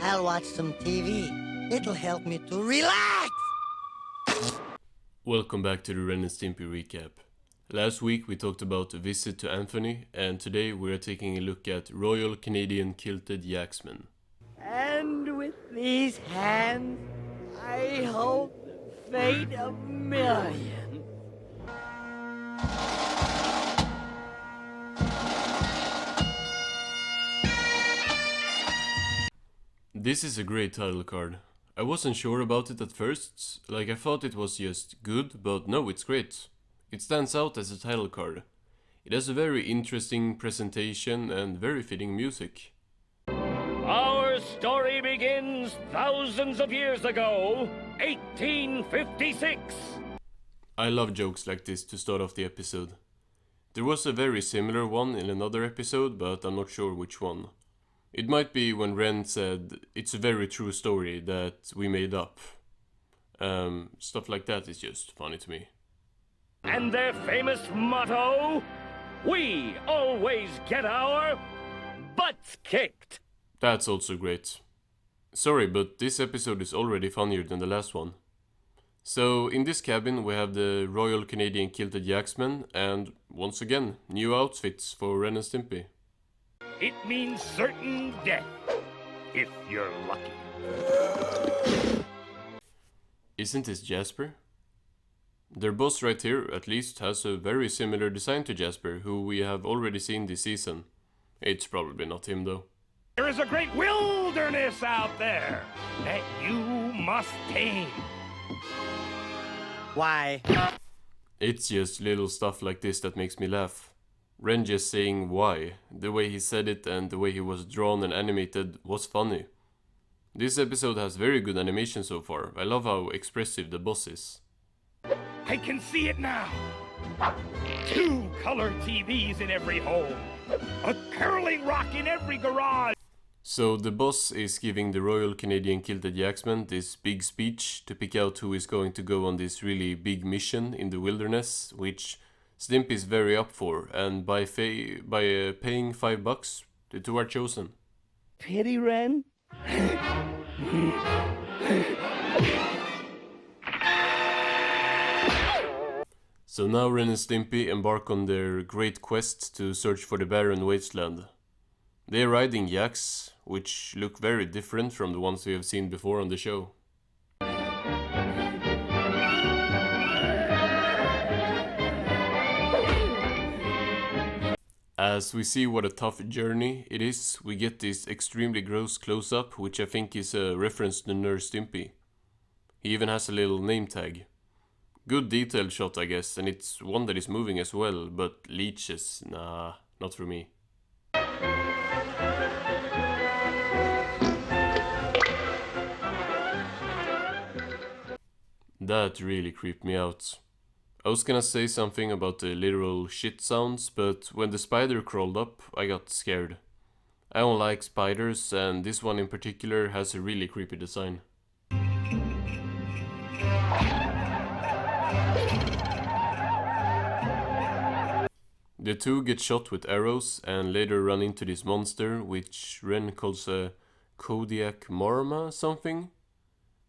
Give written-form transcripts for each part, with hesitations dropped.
I'll watch some TV. It'll help me to relax! Welcome back to the Ren and Stimpy recap. Last week we talked about a visit to Anthony, and today we are taking a look at Royal Canadian Kilted Yaksmen. And with these hands, I hold the fate of millions. This is a great title card. I wasn't sure about it at first, like I thought it was just good, but no, it's great. It stands out as a title card. It has a very interesting presentation and very fitting music. Our story begins thousands of years ago, 1856. I love jokes like this to start off the episode. There was a very similar one in another episode, but I'm not sure which one. It might be when Ren said, "It's a very true story that we made up." Stuff like that is just funny to me. And their famous motto, we always get our butts kicked. That's also great. Sorry, but this episode is already funnier than the last one. So, in this cabin we have the Royal Canadian Kilted Yaksmen, and once again, new outfits for Ren and Stimpy. It means certain death, if you're lucky. Isn't this Jasper? Their boss right here at least has a very similar design to Jasper, who we have already seen this season. It's probably not him though. There is a great wilderness out there that you must tame. Why? It's just little stuff like this that makes me laugh. Ren just saying why, the way he said it and the way he was drawn and animated was funny. This episode has very good animation so far. I love how expressive the boss is. I can see it now. 2 color TVs in every home. A curling rock in every garage. So the boss is giving the Royal Canadian Kilted Yaksmen this big speech to pick out who is going to go on this really big mission in the wilderness, which Stimpy is very up for, and by paying $5, the two are chosen. Pity, Ren? So now Ren and Stimpy embark on their great quest to search for the barren wasteland. They are riding yaks, which look very different from the ones we have seen before on the show. As we see what a tough journey it is, we get this extremely gross close-up, which I think is a reference to Nurse Stimpy. He even has a little name tag. Good detailed shot, I guess, and it's one that is moving as well, but leeches, nah, not for me. That really creeped me out. I was gonna say something about the literal shit sounds, but when the spider crawled up, I got scared. I don't like spiders, and this one in particular has a really creepy design. The two get shot with arrows and later run into this monster, which Ren calls a Kodiak Marma something.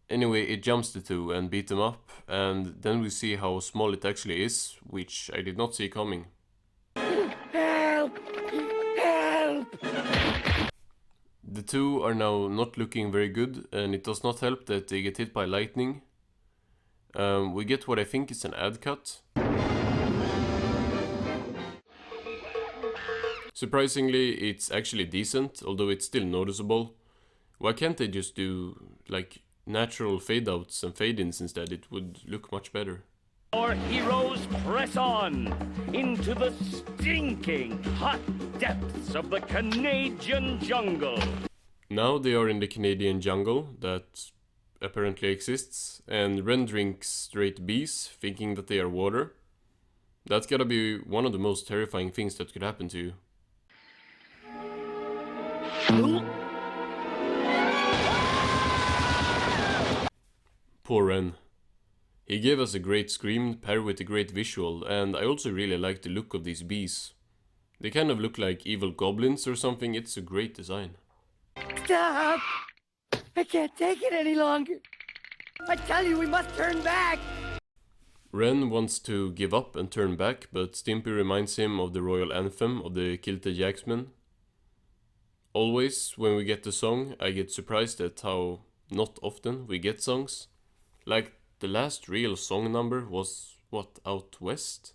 Anyway, it jumps the two and beat them up, and then we see how small it actually is, which I did not see coming. Help! Help! The two are now not looking very good, and it does not help that they get hit by lightning. We get what I think is an ad cut. Surprisingly, it's actually decent, although it's still noticeable. Why can't they just do, like, natural fade-outs and fade-ins instead? It would look much better. Our heroes press on into the stinking hot depths of the Canadian jungle. Now they are in the Canadian jungle that apparently exists, and Ren drinks straight bees, thinking that they are water. That's gotta be one of the most terrifying things that could happen to you. Poor Ren. He gave us a great scream paired with a great visual, and I also really like the look of these bees. They kind of look like evil goblins or something. It's a great design. Stop! I can't take it any longer. I tell you, we must turn back. Ren wants to give up and turn back, but Stimpy reminds him of the royal anthem of the Kilted Yaksmen. Always, when we get the song, I get surprised at how not often we get songs. Like, the last real song number was, what, Out West?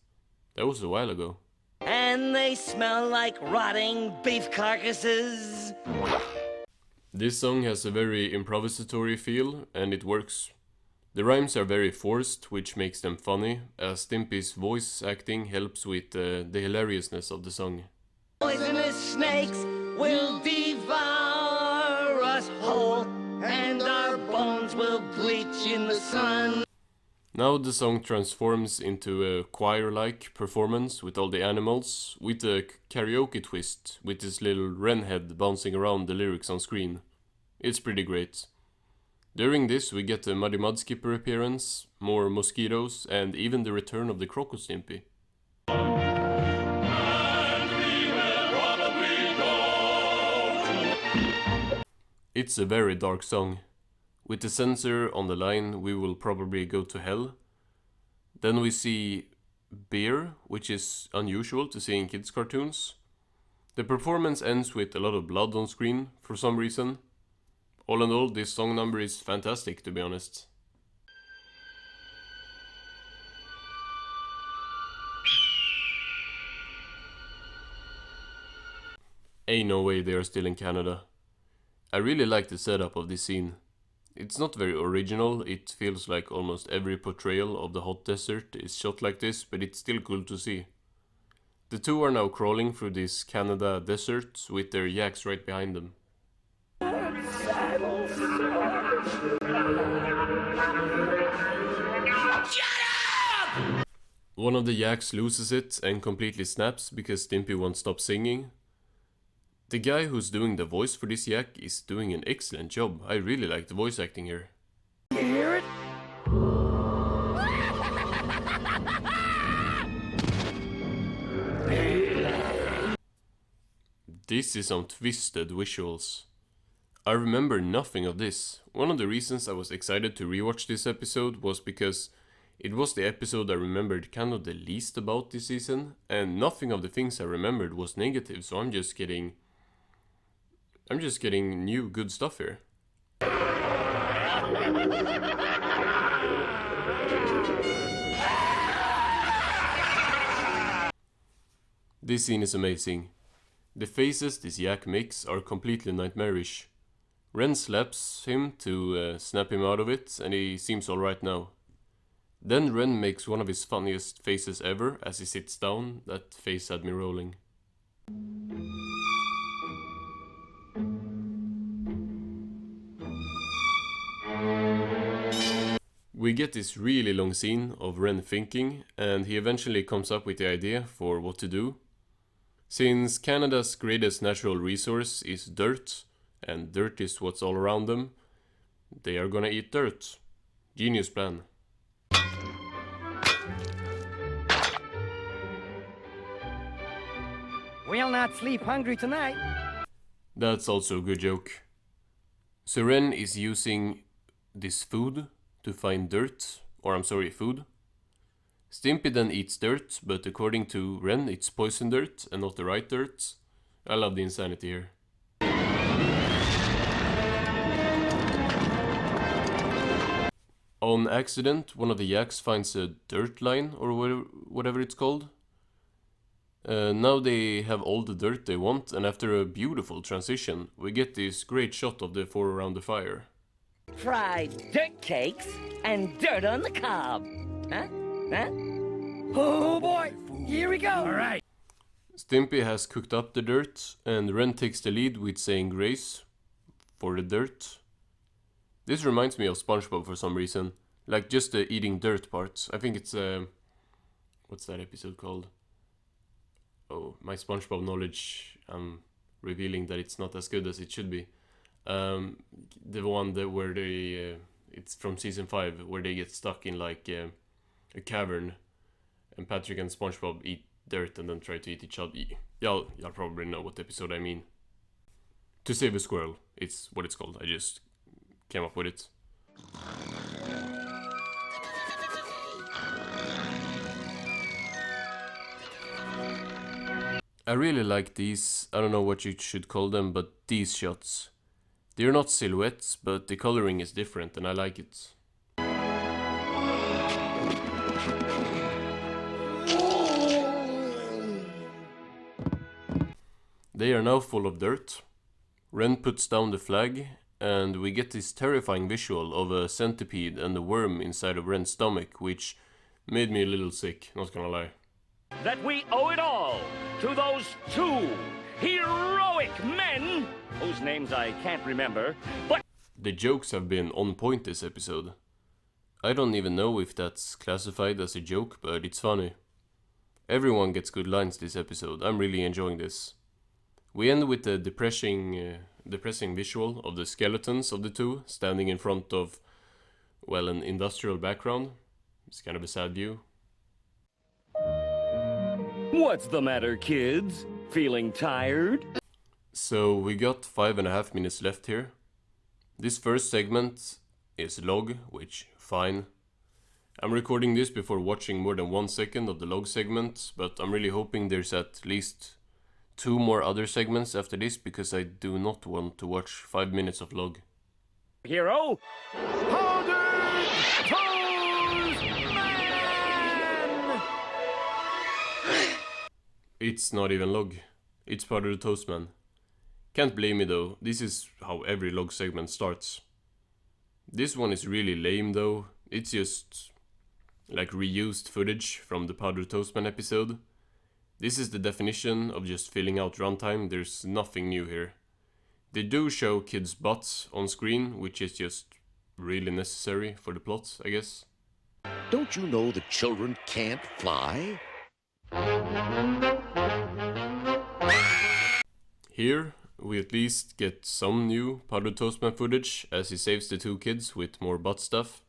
That was a while ago. And they smell like rotting beef carcasses. This song has a very improvisatory feel, and it works. The rhymes are very forced, which makes them funny, as Stimpy's voice acting helps with the hilariousness of the song. Poisonous snakes will devour us whole, and our bones will bleach in the sun. Now the song transforms into a choir-like performance with all the animals, with a karaoke twist, with this little wren head bouncing around the lyrics on screen. It's pretty great. During this we get a Muddy Mudskipper appearance, more mosquitoes, and even the return of the Croco Stimpy. It's a very dark song. With the censor on the line, we will probably go to hell. Then we see beer, which is unusual to see in kids' cartoons. The performance ends with a lot of blood on screen, for some reason. All in all, this song number is fantastic, to be honest. Ain't no way they are still in Canada. I really like the setup of this scene. It's not very original, it feels like almost every portrayal of the hot desert is shot like this, but it's still cool to see. The two are now crawling through this Canada desert with their yaks right behind them. One of the yaks loses it and completely snaps because Stimpy won't stop singing. The guy who's doing the voice for this yak is doing an excellent job. I really like the voice acting here. You hear it? This is some twisted visuals. I remember nothing of this. One of the reasons I was excited to rewatch this episode was because it was the episode I remembered kind of the least about this season, and nothing of the things I remembered was negative, so I'm just getting new good stuff here. This scene is amazing. The faces this yak makes are completely nightmarish. Ren slaps him to snap him out of it, and he seems alright now. Then Ren makes one of his funniest faces ever as he sits down. That face had me rolling. We get this really long scene of Ren thinking, and he eventually comes up with the idea for what to do. Since Canada's greatest natural resource is dirt, and dirt is what's all around them, they are gonna eat dirt. Genius plan. We'll not sleep hungry tonight. That's also a good joke. So Ren is using this food to find dirt, food. Stimpy then eats dirt, but according to Ren, it's poison dirt and not the right dirt. I love the insanity here. On accident, one of the yaks finds a dirt line, or whatever it's called. Now they have all the dirt they want, and after a beautiful transition, we get this great shot of the four around the fire. Fried dirt cakes and dirt on the cob. Huh? Huh? Oh boy, here we go. All right. Stimpy has cooked up the dirt, and Ren takes the lead with saying grace for the dirt. This reminds me of SpongeBob for some reason, like just the eating dirt part. I think it's what's that episode called? Oh, my SpongeBob knowledge, I'm revealing that it's not as good as it should be. The one that where they, it's from season 5, where they get stuck in like a cavern, and Patrick and SpongeBob eat dirt and then try to eat each other. Y'all probably know what episode I mean. To Save a Squirrel, it's what it's called. I just came up with it. I really like these, I don't know what you should call them, but these shots. They're not silhouettes, but the coloring is different and I like it. They are now full of dirt. Ren puts down the flag, and we get this terrifying visual of a centipede and a worm inside of Ren's stomach, which made me a little sick, not gonna lie. That we owe it all to those two heroic men, whose names I can't remember, but the jokes have been on point this episode. I don't even know if that's classified as a joke, but it's funny. Everyone gets good lines this episode, I'm really enjoying this. We end with the depressing visual of the skeletons of the two standing in front of, well, an industrial background. It's kind of a sad view. what's the matter, kids? Feeling tired? So we got 5.5 minutes left here. This first segment is log, which, fine. I'm recording this before watching more than 1 second of the log segment, but I'm really hoping there's at least 2 more other segments after this, because I do not want to watch 5 minutes of log. Hero? Powdered Toes Man! It's not even log. It's Powdered Toast Man. Can't blame me though, this is how every log segment starts. This one is really lame though, it's just like reused footage from the Powdered Toast Man episode. This is the definition of just filling out runtime, there's nothing new here. They do show kids' butts on screen, which is just really necessary for the plot, I guess. Don't you know that children can't fly? Here, we at least get some new Powdered Toast Man footage, as he saves the 2 kids with more butt stuff.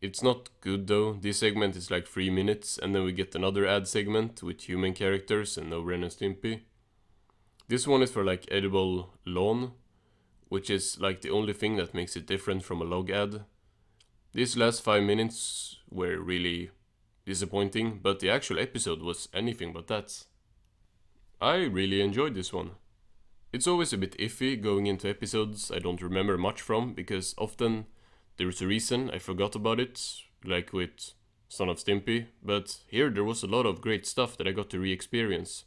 It's not good though, this segment is like 3 minutes, and then we get another ad segment with human characters and no Ren and Stimpy. This one is for like edible lawn, which is like the only thing that makes it different from a log ad. These last 5 minutes were really disappointing, but the actual episode was anything but that. I really enjoyed this one. It's always a bit iffy going into episodes I don't remember much from, because often there's a reason I forgot about it, like with Son of Stimpy, but here there was a lot of great stuff that I got to re-experience.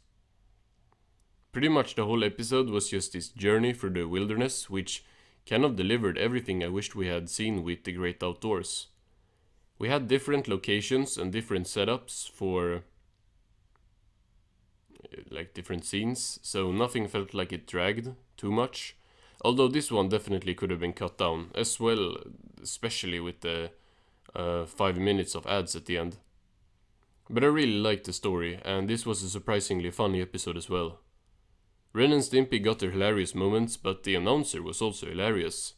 Pretty much the whole episode was just this journey through the wilderness, which kind of delivered everything I wished we had seen with the great outdoors. We had different locations and different setups for like different scenes, so nothing felt like it dragged too much. Although this one definitely could have been cut down, as well, especially with the 5 minutes of ads at the end. But I really liked the story, and this was a surprisingly funny episode as well. Ren and Stimpy got their hilarious moments, but the announcer was also hilarious.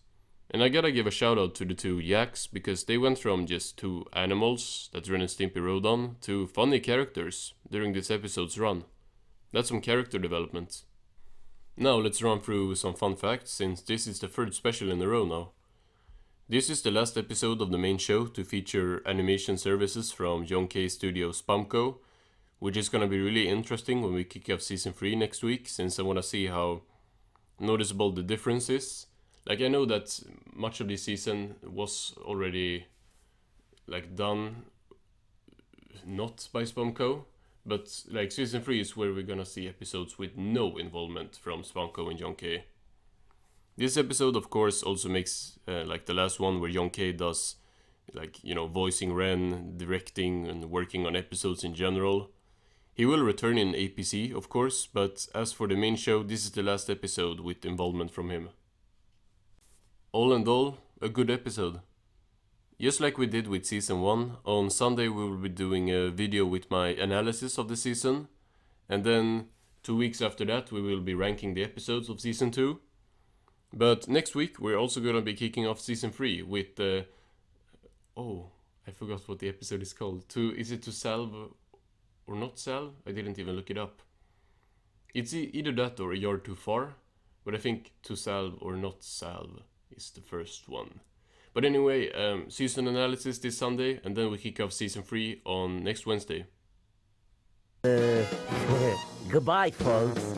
And I gotta give a shout out to the 2 yaks, because they went from just 2 animals that Ren and Stimpy rode on to funny characters during this episode's run. That's some character development. Now let's run through some fun facts, since this is the 3rd special in a row now. This is the last episode of the main show to feature animation services from John K. Studio Spamco, which is gonna be really interesting when we kick off season 3 next week, since I wanna see how noticeable the difference is. Like, I know that much of this season was already like done not by Spamco, but like season 3 is where we're gonna see episodes with no involvement from Spamco and John K. This episode of course also makes like the last one where John K does like, you know, voicing Ren, directing and working on episodes in general. He will return in APC of course, but as for the main show, this is the last episode with involvement from him. All in all, a good episode. Just like we did with season 1, on Sunday we will be doing a video with my analysis of the season, and then 2 weeks after that we will be ranking the episodes of season 2. But next week we're also gonna be kicking off season 3 with oh, I forgot what the episode is called. Is it To Salve or Not Salve? I didn't even look it up. It's either that or A Yard Too Far, but I think To Salve or Not Salve is the first one. But anyway, season analysis this Sunday, and then we kick off season 3 on next Wednesday. Goodbye, folks.